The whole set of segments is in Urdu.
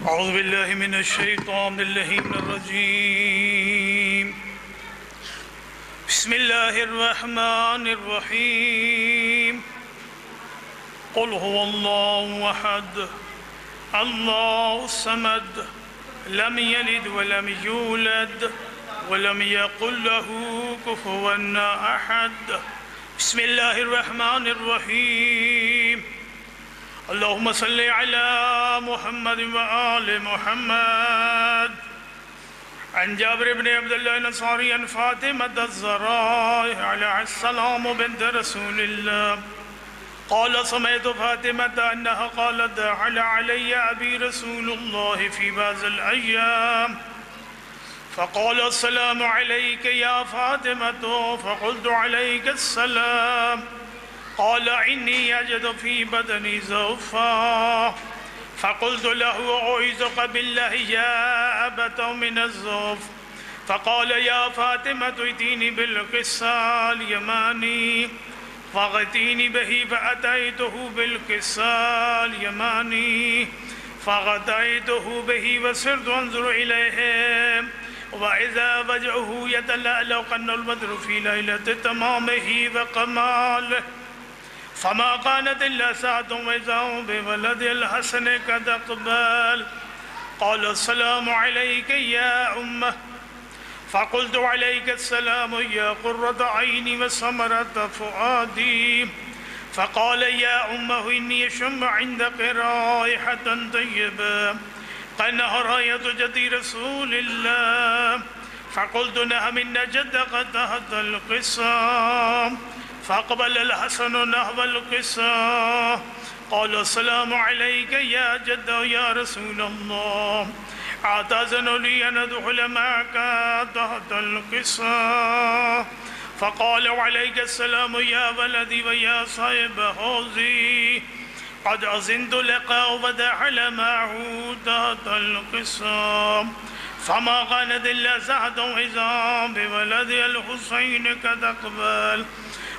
أعوذ بالله من الشيطان اللعين الرجيم. بسم الله الرحمن الرحيم. قل هو الله أحد الله الصمد لم يلد ولم يولد ولم يكن له كفوا أحد. بسم الله الرحمن الرحيم. اللهم صل على محمد وآل محمد. عن جابر بن عبد الله الأنصاري عن فاطمة الزهراء عليها السلام بنت رسول الله قال سمعت فاطمة أنها قالت دخل علي أبي رسول الله في بعض الأيام فقال السلام عليك يا فاطمة فقلت عليك السلام. قال إني أجد في بدني زوفا فقلت له أعوذك بالله يا أبت من الزوف. فقال يا فاطمة ائتيني بالقصة اليماني فأتيني به فأتيته بالقصة اليماني فغطيته به وصرت أنظر إليه وإذا وجهه يتلألأ كأن البدر في ليلة تمامه وكماله فما كانت إلا ساعة وإذا هم بولد الحسن قد أقبل. قال السلام عليك يا أمه. فقلت عليك السلام يا قرة عيني وثمرة فؤادي. فقال يا أمه إني أشم عندك رائحة طيبة كأنها راية جد رسول الله. فقلت نعم إن جدك تحت القصة. فأقبل الحسن نحو القصة. قال السلام عليك يا جد يا رسول الله أتأذن لي أن أدخل معك تحت القصة. فقال عليك السلام يا ولدي ويا صاحب حوزي قد أذنت لك ودخل معه تحت القصة فما كانت إلا ساعة إذا بولد الحسين قد أقبل.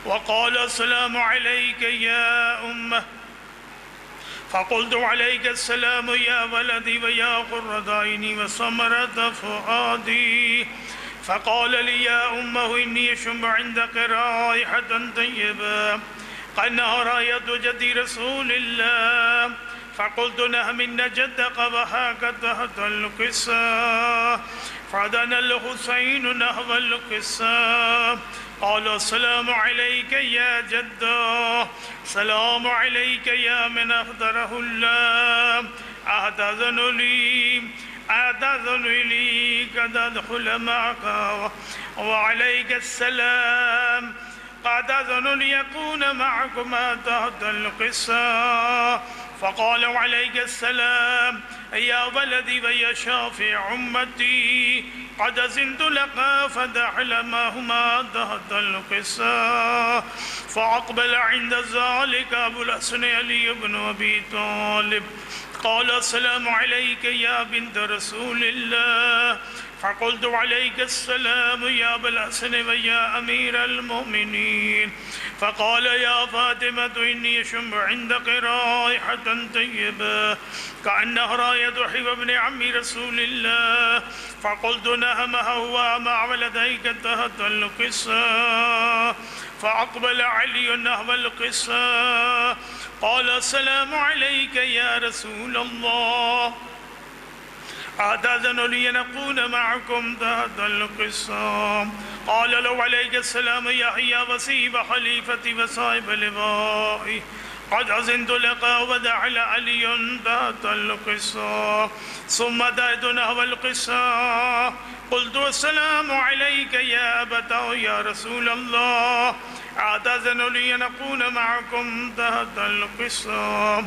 وقال السلام عليك يا أمه. فقلت عليك السلام يا ولدي ويا قرة عيني وثمرة فؤادي. فقال لي يا أمه إني أشم عندك رائحة طيبة كأنها راية جد رسول الله. فقلت نعم إن جدك وهاك تحت القصة. فدنا الحسين نحو القصة. قال السلام عليك يا جد السلام عليك يا من أخضره الله أتأذن لي قد أدخل معك وعليك السلام قد أذن ليكون معكما تحت القصة. فقال عليك السلام يا ولدي ويا شافع أمتي قد أذنت لك فدخل معهما تحت القصة. فأقبل عند ذلك أبو الحسن علي بن أبي طالب قال السلام عليك يا بنت رسول الله. فقلت عليك السلام يا أبا الحسن ويا أمير المؤمنين. فقال يا فاطمة إني أشم عندك رائحة طيبة كأنها راية حب ابن عم رسول الله. فقلت نعم هو مع ولديك تحت القصة. فأقبل علي نحو القصة. قال السلام عليك يا رسول الله أتأذن لي أن أكون معكم تحت القصة. قال له عليك السلام يحيى وسيب خليفتي وصاحب لوائي قد أذنت لك ودخل علي تحت القصة. ثم دعت نحو القصة. قلت السلام عليك يا أبتا يا رسول الله أتأذن لي أن أكون معكم تحت القصة.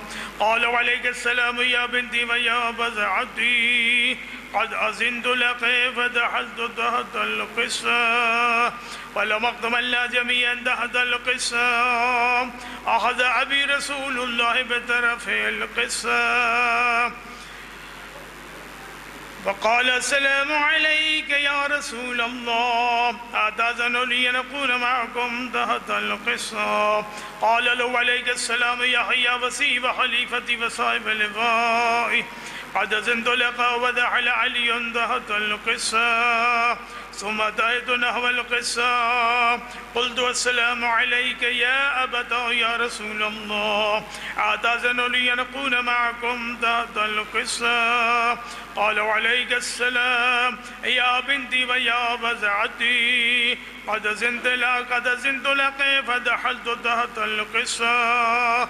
قال عليك السلام يا بنتي ويا بزعتي قد أذنت لك فدخلت تحت القصة. ولما اكتملنا جميعا تحت القصة أخذ أبي رسول الله بطرف القصة فقال السلام عليك يا رسول الله أتأذن لي أن أكون معكم تحت القصة؟ قال له عليك السلام يحيى وسيب خليفتي وصاحب لقائي قد أذنت لك ودخل علي تحت القصة ثم أتيت نحو القصة قلت السلام عليك يا أبتا يا رسول الله أتأذن لي أن أكون معكم تحت القصة؟ قال عليك السلام يا بنتي ويا بزعتي قد أذنت لك فدخلت تحت القصة.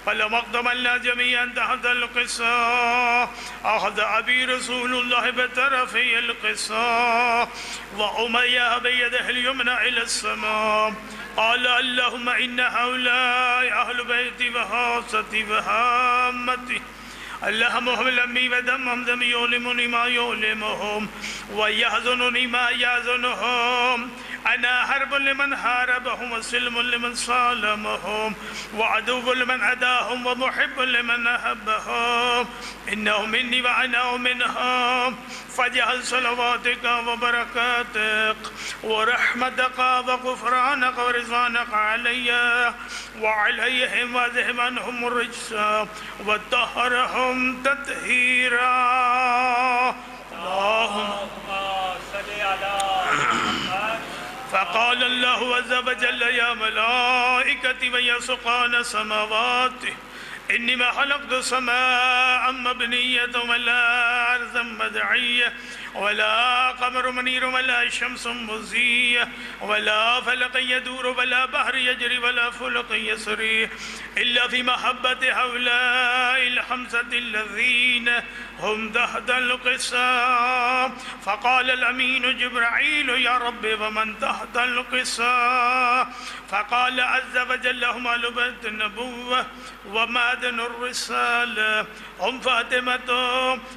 فلما اقتبلنا جميعا تحت القصة أخذ أبي رسول الله بطرفي القصة وأمية بيده اليمنى إلى السماء قال اللهم إن هؤلاء أهل بيتي وخاصتي وهامتي اللهم احمل أمي ودمهم دم يؤلمني ما يؤلمهم ويحزنني ما يحزنهم. أنا حرب لمن حاربهم وسلم لمن صالمهم وعدو لمن عداهم ومحب لمن أحبهم. إنهم مني وأنا منهم فاجعل صلواتك وبركاتك ورحمتك وغفرانك ورضوانك علي وعليهم واذهب عنهم الرجس وطهرهم تطهيرا. اللهم صل على محمد. فقال الله عز وجل يا ملائكتي ويا سقان سماواتي إني ما خلقت سماء مبنية ولا أرضا مدعية ولا قمر منير ولا شمس مزية ولا فلق يدور ولا بحر يجري ولا فلق يسري إلا في محبة هؤلاء الخمسة الذين هم تحت القصة. فقال الأمين جبرائيل يا رب ومن تحت القصة؟ فقال عز وجل هم أهل بيت النبوة ومعدن الرسالة هم فاطمة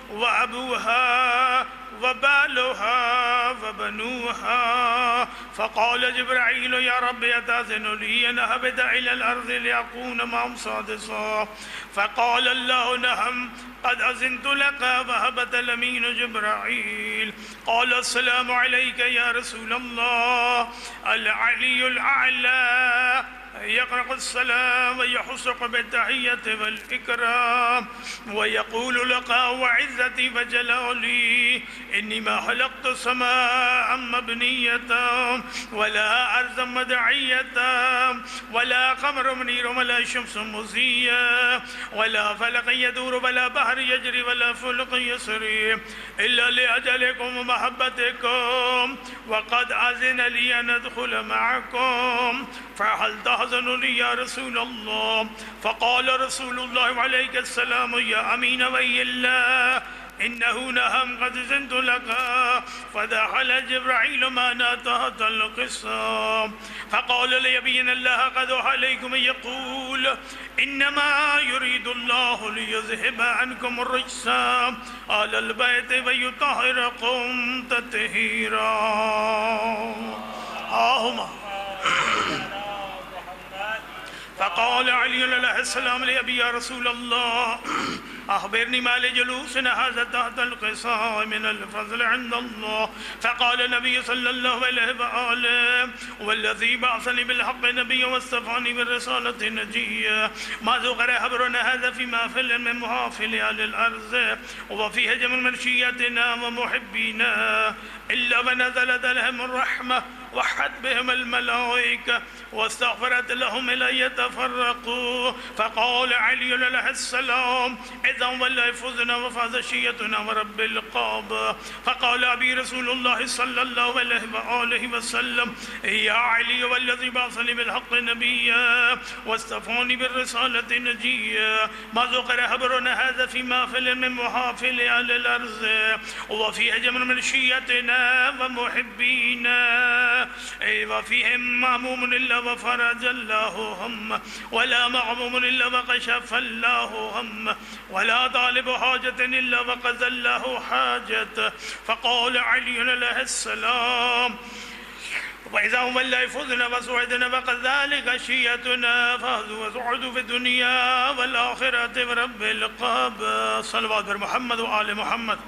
وأبوها وبالها وبنوها. فقال جبرائيل يا رب أتأذن لي أن أهبط إلى الأرض لأكون معهم سادسا؟ فقال الله نعم قد أذنت لك وهبط الأمين جبرائيل. قال السلام عليك يا رسول الله العلي الأعلى يقرأ السلام ويحصق بالتحية والإكرام ويقول لك وعزتي وجلالي إني ما خلقت سماء مبنية ولا أرضا مدعية ولا قمر منير ولا شمس مزية ولا فلق يدور ولا بحر يجري ولا فلق يسري إلا لأجلكم ومحبتكم وقد أذن لي أن أدخل معكم فهل تحزن لي يا رسول الله؟ فقال رسول الله عليك السلام يا أمين وي الله إنه نهم قد زنت لك. فدخل جبرائيل معنا تحت القصة فقال ليبين الله قد عليكم يقول إنما يريد الله ليذهب عنكم الرجس على البيت ويطهركم تطهيرا. اللهم فقال علي عليه السلام لأبي يا رسول الله أخبرني ما لجلوسنا هذا تحت القصة من الفضل عند الله. فقال النبي صلى الله عليه وآله والذي بعثني بالحق نبيا واصطفاني بالرسالة نجيا ما ذكر خبرنا هذا في محفل من محافل أهل الأرض وفي هجم منشيتنا ومحبينا إلا ونزلت لهم الرحمة وحد بهم الملائكة واستغفرت لهم إلى يتفرقوا. فقال علي عليه السلام إذا والله فزنا وفاز شيتنا ورب القاب. فقال أبي رسول الله صلى الله عليه وآله وسلم يا علي والذي بعثني بالحق نبيا واصطفاني بالرسالة نجيا ما ذكر خبرنا هذا في محفل من محافل أهل الأرض وفي هجم من شيتنا ومحبينا وفيهم مهموم إلا وفرج الله هم ولا مغموم إلا وكشف الله هم ولا طالب حاجة إلا وقضى الله حاجة. فقال علي عليه السلام وإذا هم لا يفوزنا وسعدنا فقد ذلك شيئتنا فازوا وسعدوا في الدنيا والآخرة برب القاب. صلوات محمد وآل محمد.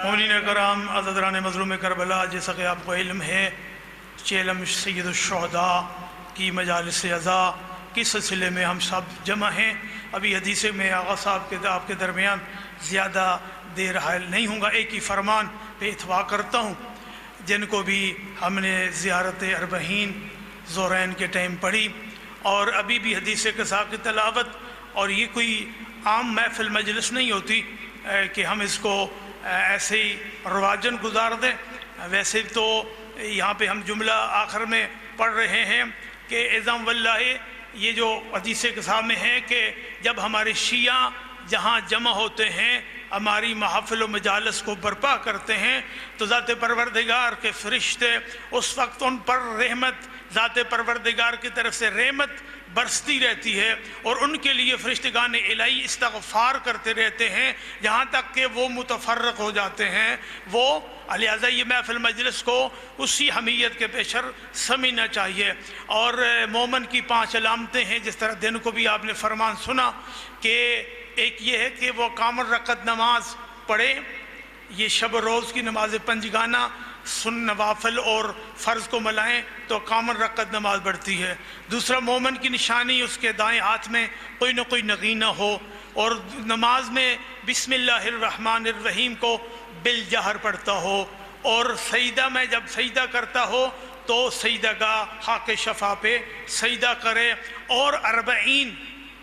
مومنین کرام، عزیزان مظلوم کربلا، جیسا کہ آپ کو علم ہے، چیلم سید الشہداء کی مجالس عزا کی سلسلے میں ہم سب جمع ہیں۔ ابھی حدیث میں آغا صاحب کے آپ کے درمیان زیادہ دیر حائل نہیں ہوں گا، ایک ہی فرمان پہ اتفاق کرتا ہوں، جن کو بھی ہم نے زیارت اربعین زورین کے ٹائم پڑھی اور ابھی بھی حدیث قصا کی تلاوت، اور یہ کوئی عام محفل مجلس نہیں ہوتی کہ ہم اس کو ایسے ہی رواجن گزار دیں۔ ویسے تو یہاں پہ ہم جملہ آخر میں پڑھ رہے ہیں کہ اعظم واللہ، یہ جو حدیث قصا میں ہے کہ جب ہمارے شیعہ جہاں جمع ہوتے ہیں، ہماری محافل و مجالس کو برپا کرتے ہیں، تو ذات پروردگار کے فرشتے اس وقت ان پر رحمت، ذات پروردگار کی طرف سے رحمت برستی رہتی ہے، اور ان کے لیے فرشتگان الہی استغفار کرتے رہتے ہیں جہاں تک کہ وہ متفرق ہو جاتے ہیں۔ وہ لہٰذا یہ محفل مجلس کو اسی حمیت کے پیشر سمجھنا چاہیے۔ اور مومن کی 5 علامتیں ہیں، جس طرح دن کو بھی آپ نے فرمان سنا کہ ایک یہ ہے کہ وہ کامل رکعت نماز پڑھے، یہ شب روز کی نماز پنجگانہ، سن نوافل اور فرض کو ملائیں تو کامل رکعت نماز بڑھتی ہے۔ دوسرا، مومن کی نشانی اس کے دائیں ہاتھ میں کوئی نہ کوئی نغینہ ہو، اور نماز میں بسم اللہ الرحمن الرحیم کو بالجہر پڑھتا ہو، اور سجدہ میں جب سجدہ کرتا ہو تو سجدہ گاہ خاک شفا پہ سجدہ کرے، اور 40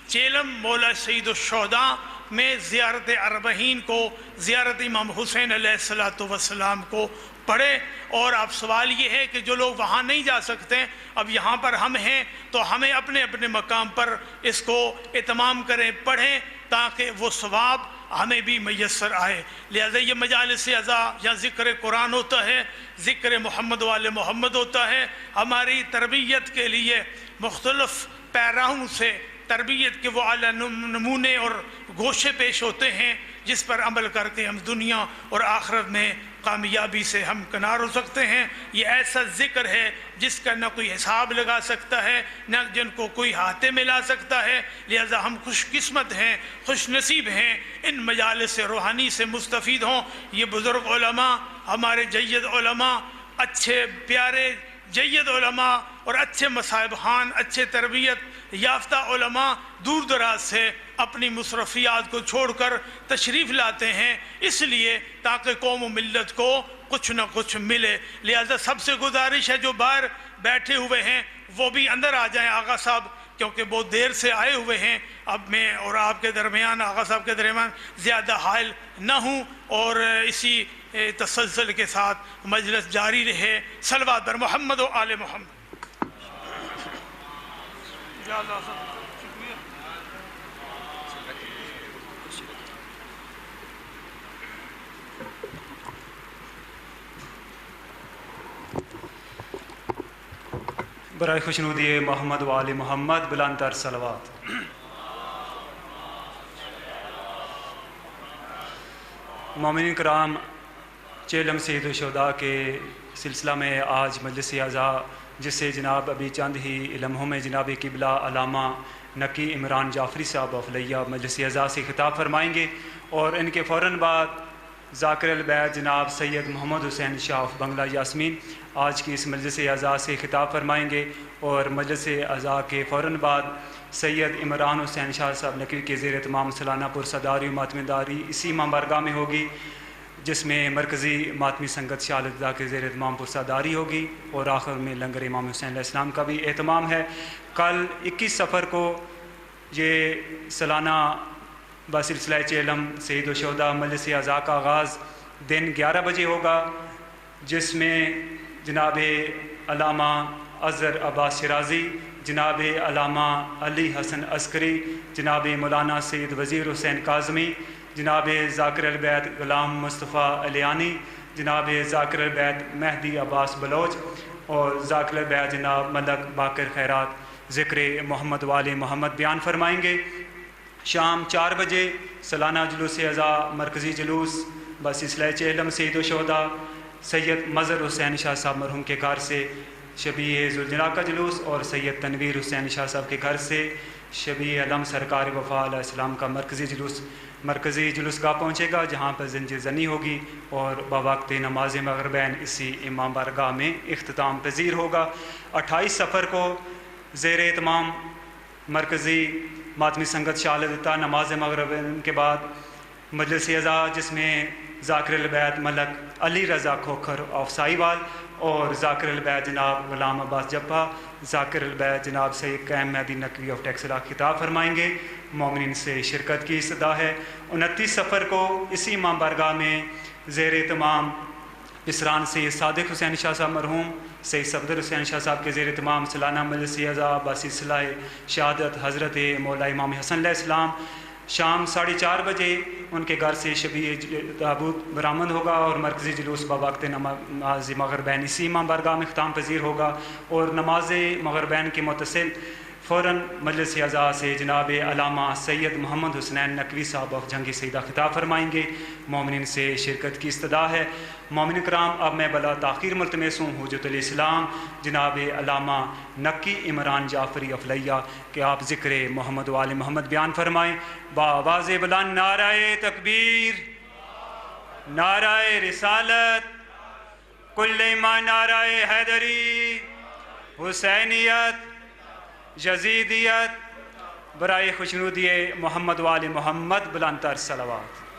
چیلم مولا سید الشہداء میں زیارت اربعین کو، زیارت امام حسین علیہ السلام کو پڑھے۔ اور اب سوال یہ ہے کہ جو لوگ وہاں نہیں جا سکتے، اب یہاں پر ہم ہیں تو ہمیں اپنے اپنے مقام پر اس کو اہتمام کریں، پڑھیں، تاکہ وہ ثواب ہمیں بھی میسر آئے۔ لہذا یہ مجالس عزا یا ذکر قرآن ہوتا ہے، ذکر محمد وال محمد ہوتا ہے، ہماری تربیت کے لیے مختلف پیراہوں سے تربیت کے وہ اعلیٰ نمونے اور گوشے پیش ہوتے ہیں، جس پر عمل کر کے ہم دنیا اور آخرت میں کامیابی سے ہم کنار ہو سکتے ہیں۔ یہ ایسا ذکر ہے جس کا نہ کوئی حساب لگا سکتا ہے، نہ جن کو کوئی ہاتھے میں لا سکتا ہے۔ لہذا ہم خوش قسمت ہیں، خوش نصیب ہیں، ان مجالس روحانی سے مستفید ہوں۔ یہ بزرگ علماء، ہمارے جید علماء، اچھے پیارے جید علماء اور اچھے مصائب خان، اچھے تربیت یافتہ علماء دور دراز سے اپنی مصرفیات کو چھوڑ کر تشریف لاتے ہیں، اس لیے تاکہ قوم و ملت کو کچھ نہ کچھ ملے۔ لہذا سب سے گزارش ہے جو باہر بیٹھے ہوئے ہیں وہ بھی اندر آ جائیں آغا صاحب، کیونکہ بہت دیر سے آئے ہوئے ہیں۔ اب میں اور آپ کے درمیان، آغا صاحب کے درمیان زیادہ حائل نہ ہوں، اور اسی تسلسل کے ساتھ مجلس جاری رہے۔ صلوات بر محمد و آل محمد۔ برائے خوشنودی محمد و آل محمد بلند تر صلوات۔ مومنین کرام، چیلم سید الشہداء کے سلسلہ میں آج مجلس عزا، جس سے جناب ابھی چند ہی لمحوں میں جناب قبلہ علامہ نقی عمران جعفری صاحب افلیہ مجلس عزا سے خطاب فرمائیں گے، اور ان کے فوراً بعد ذاکر البیت جناب سید محمد حسین شاہ بنگلہ یاسمین آج کی اس مجلس عزا سے خطاب فرمائیں گے، اور مجلس عزا کے فوراً بعد سید عمران حسین شاہ صاحب نقوی کے زیر اہتمام سالانہ پرسداری و ماتمی داری اسی مامبارگاہ میں ہوگی، جس میں مرکزی ماتمی سنگت شاہ الدا کے زیر اہتمام پرسداری ہوگی، اور آخر میں لنگر امام حسین علیہ السلام کا بھی اہتمام ہے۔ کل 21 صفر کو یہ سالانہ بسلسلہ چیلم سید الشہداء مجلس عزا کا آغاز دن 11 بجے ہوگا، جس میں جناب علامہ اظہر عباس شرازی، جناب علامہ علی حسن عسکری، جناب مولانا سید وزیر حسین کاظمی، جناب ذاکر البیت غلام مصطفیٰ علیانی، جناب ذاکر البیت مہدی عباس بلوچ، اور ذاکر البیت جناب ملک باقر خیرات ذکر محمد وال محمد بیان فرمائیں گے۔ شام 4 بجے سالانہ جلوس عزا مرکزی جلوس بسلسلہ چیلم سید الشہداء سید مظہر حسین شاہ صاحب مرحوم کے گھر سے شبیہ ذوالجلال کا جلوس اور سید تنویر حسین شاہ صاحب کے گھر سے شبیہ علم سرکار وفا علیہ السلام کا مرکزی جلوس گاہ پہنچے گا، جہاں پر زنجیر زنی ہوگی اور بوقت نماز مغربین اسی امام بارگاہ میں اختتام پذیر ہوگا۔ 28 صفر کو زیر اہتمام مرکزی ماتمی سنگت شہادت نماز مغربین کے بعد مجلس اعزاز، جس میں ذاکر البیت ملک علی رضا کھوکھر آف سائی وال اور ذاکر البیت جناب غلام عباس جبہ، ذاکر البیت جناب سید قیم مہدی نقوی آف ٹیکسلا خطاب فرمائیں گے۔ مومنین سے شرکت کی استدعا ہے۔ 29 صفر کو اسی امام بارگاہ میں زیر اہتمام پسران سے صادق حسین شاہ صاحب مرحوم سید صفدر حسین شاہ صاحب کے زیر اہتمام سالانہ مجلس اعزاز بسلسلہ شہادت حضرت مولا امام حسن علیہ السلام شام 4:30 بجے ان کے گھر سے شبیہ تابوت برآمد ہوگا اور مرکزی جلوس بوقت نماز مغربین اسی امام بارگاہ میں اختتام پذیر ہوگا، اور نماز مغربین کے متصل فوراً مجلس اعزاز سے جناب علامہ سید محمد حسنین نقوی صاحب آف جنگی سیدہ خطاب فرمائیں گے۔ مومنین سے شرکت کی استدعا ہے۔ مومن کرام، اب میں بلا تاخیر ملتمس ہوں حجت الاسلام جناب علامہ نقی عمران جعفری افلیہ کہ آپ ذکر محمد و آل محمد بیان فرمائیں۔ بآواز بلند نعرہ تکبیر، نعرہ رسالت، کل ایمان، نعرہ حیدری، حسینیت، یزیدیت، برائے خوشنودی محمد و آل محمد بلند تر صلوات۔